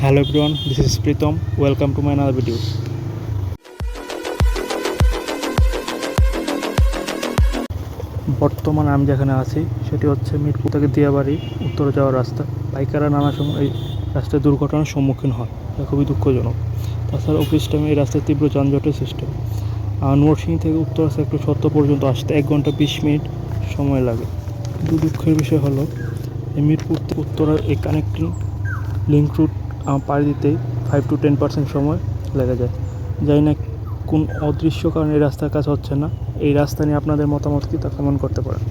Hello everyone, this is Pritam. Welcome to my another video. বর্তমানে আমি যেখানে আছি সেটি হচ্ছে মিরপুর থেকে দিয়াবাড়ি উত্তরে যাওয়ার রাস্তা। বাইকাররা নানা সময় এই রাস্তায় দুর্ঘটনার সম্মুখীন হয়, যা খুবই দুঃখজনক। তাছাড়া অফিস টাইমে এই রাস্তায় তীব্র যানজটের সৃষ্টি হয়। নরসিংহ থেকে উত্তরা সেক্টর 70 পর্যন্ত আসতে 1 ঘন্টা 20 মিনিট সময় লাগে। কিন্তু দুঃখের বিষয় হলো এই মিরপুর থেকে উত্তরার এই কানেক্টিং লিঙ্ক রুট পাড়ি দিতেই 5 to 10% সময় লেগে যায়। জানি না কোন অদৃশ্য কারণে এই রাস্তার কাজ হচ্ছে না। এই রাস্তা নিয়ে আপনাদের মতামত কি তা কমেন্ট করতে পারেন।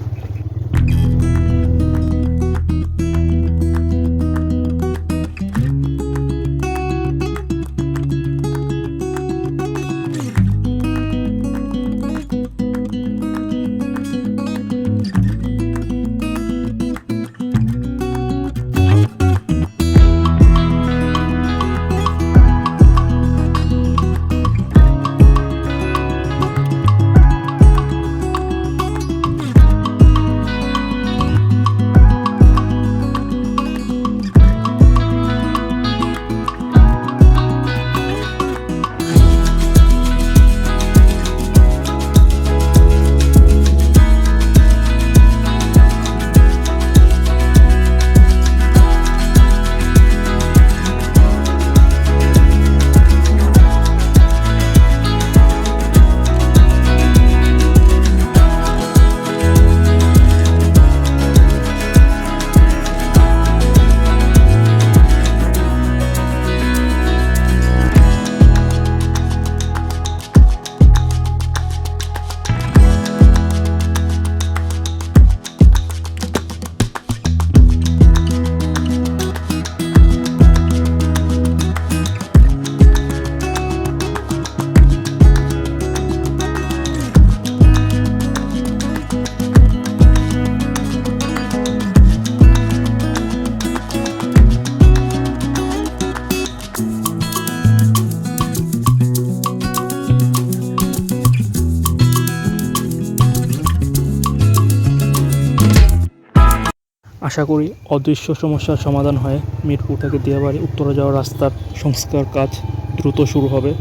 আশা করি অদৃশ্য সমস্যার সমাধান হয় মিরপুর থেকে দিয়াবাড়ি উত্তরে যাওয়ার রাস্তার সংস্কার কাজ দ্রুত শুরু হবে।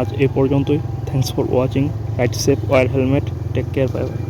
আজ এ পর্যন্তই। Thanks for watching. Ride safe, wear helmet, take care, bye by.